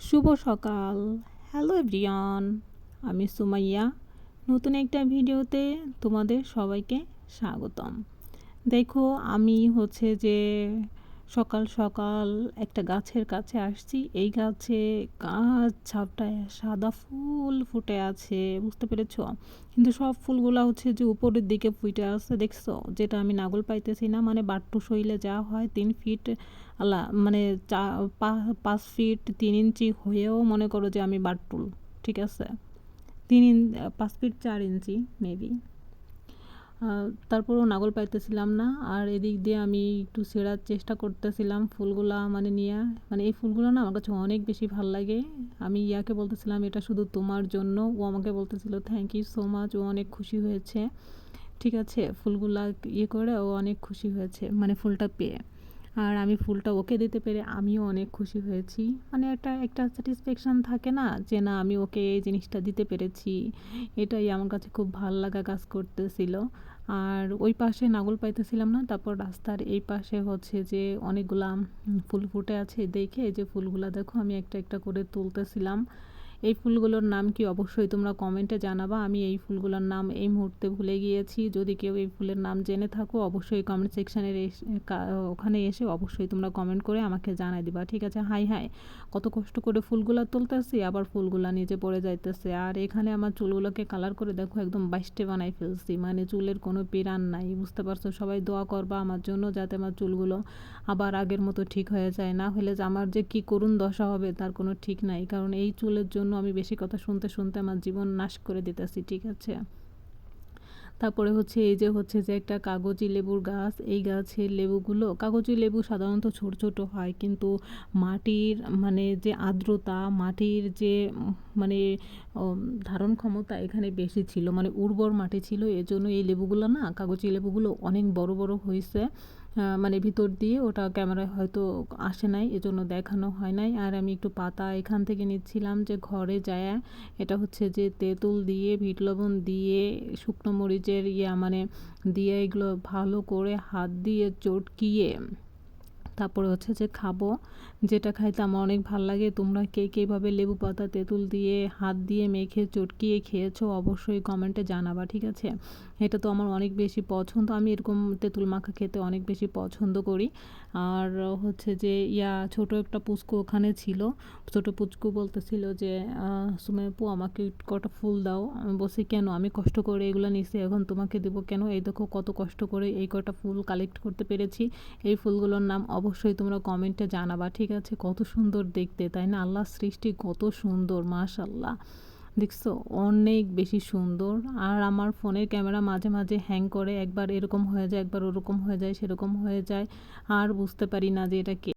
শুভ সকাল। Hello everyone, আমি সুমাইয়া। নতুন একটা ভিডিওতে তোমাদের সবাইকে স্বাগতম। দেখো, আমি যে সকাল সকাল একটা গাছের কাছে আসছি। এই গাছে গাছ ঝাপটায় সাদা ফুল ফুটে আছে, বুঝতে পেরেছো? কিন্তু সব ফুলগুলা যে উপরের দিকে ফুটে আছে, দেখছো? যেটা আমি নাগল পাইতেছি না, মানে বাট্টু শৈলে যা হয় 3 ফিট আল্লাহ, মানে 5 ফিট 3 ইঞ্চি হয়েও মনে করো যে আমি বাট্টুল, ঠিক আছে? 5 ফিট 4 ইঞ্চি মেবি। তারপরও নাগল পাইতেছিলাম না। আর এদিক দিয়ে আমি একটু ছেঁড়ার চেষ্টা করতেছিলাম ফুলগুলা, মানে নিয়ে, মানে এই ফুলগুলো না আমার কাছে অনেক বেশি ভাল লাগে। আমি ইয়াকে বলতেছিলাম এটা শুধু তোমার জন্য, ও আমাকে বলতেছিল থ্যাংক ইউ সো মাচ, ও অনেক খুশি হয়েছে। ঠিক আছে, ফুলগুলা করে ও অনেক খুশি হয়েছে, মানে ফুলটা পেয়ে। আর আমি ফুলটা ওকে দিতে পেরে আমিও অনেক খুশি হয়েছি। মানে একটা একটা স্যাটিসফ্যাকশান থাকে না, যে না আমি ওকে এই জিনিসটা দিতে পেরেছি। এটাই আমার কাছে খুব ভাল লাগা কাজ করতেছিল। আর ওই পাশে নাগল পাইতেছিলাম না, তারপর রাস্তার এই পাশে যে অনেকগুলা ফুল ফুটে আছে, দেখে এই যে ফুলগুলা দেখো আমি একটা একটা করে তুলতেছিলাম। এই ফুলগুলোর নাম কি অবশ্যই তোমরা কমেন্টে জানাবা। আমি এই ফুলগুলোর নাম এই মুহূর্তে ভুলে গিয়েছি। যদি কেউ এই ফুলের নাম জেনে থাকো অবশ্যই কমেন্ট সেকশানের ওখানে এসে অবশ্যই তোমরা কমেন্ট করে আমাকে জানাই দিবা, ঠিক আছে? হাই হাই, কত কষ্ট করে ফুলগুলা তুলতেছি, আবার ফুলগুলা নিচে পড়ে যাইতেছে। আর এখানে আমার চুলগুলোকে কালার করে দেখো একদম বাইস্টে বানাই ফেলছি, মানে চুলের কোনো পিরান নাই, বুঝতে পারছো? সবাই দোয়া করবা আমার জন্য, যাতে আমার চুলগুলো আবার আগের মতো ঠিক হয়ে যায়। না হলে যে আমার যে কী করুণ দশা হবে তার কোনো ঠিক নাই, কারণ এই চুলের জন্য আমি বেশি কথা শুনতে শুনতে আমার জীবন নাশ করে দিতেছি, ঠিক আছে? তারপরে এই যে যে একটা কাগজি লেবুর গাছ। এই গাছের লেবুগুলো, কাগজি লেবু সাধারণত ছোট ছোট হয়, কিন্তু মাটির মানে যে আর্দ্রতা, মাটির যে মানে ধারণ ক্ষমতা এখানে বেশি ছিল, মানে উর্বর মাটি ছিল, এজন্য এই লেবুগুলো না, কাগজি লেবুগুলো অনেক বড় বড় হয়েছে। মানে ভিতর দিয়ে ওটা ক্যামেরায় হয়তো আসে নাই, এজন্য দেখানো হয় নাই। আর আমি একটু পাতা এখান থেকে নিচ্ছিলাম, যে ঘরে যায় এটা যে তেঁতুল দিয়ে, বিট লবণ দিয়ে, শুকনো মরিচের মানে দিয়ে এগুলো ভালো করে হাত দিয়ে চটকিয়ে তারপরে যে খাবো। যেটা খাইতে আমার অনেক ভাল লাগে। তোমরা কে কীভাবে লেবু পাতা তেঁতুল দিয়ে হাত দিয়ে মেখে চটকিয়ে খেয়েছো অবশ্যই কমেন্টে জানাবা, ঠিক আছে? এটা তো আমার অনেক বেশি পছন্দ, আমি এরকম তেঁতুল মাখা খেতে অনেক বেশি পছন্দ করি। আর যে ছোট একটা পুচকু ওখানে ছিল। ছোট পুচকু বলতেছিল যে সুমাইপু আমাকে কটা ফুল দাও। আমি বলছি কেন, আমি কষ্ট করে এগুলো নিছি, এখন তোমাকে দেবো কেন? এই দেখো কত কষ্ট করে এই কটা ফুল কালেক্ট করতে পেরেছি। এই ফুলগুলোর নাম অবশ্যই তোমরা কমেন্টে জানাবা, ঠিক আছে? কত সুন্দর দেখতে, তাই না? আল্লাহর সৃষ্টি কত সুন্দর, মাশাআল্লাহ। দেখছো, অনেক বেশি সুন্দর। আর আমার ফোনের ক্যামেরা মাঝে মাঝে হ্যাং করে, একবার এরকম হয়ে যায়, একবার ওরকম হয়ে যায়, সেরকম হয়ে যায়। আর বুঝতে পারি না যে এটা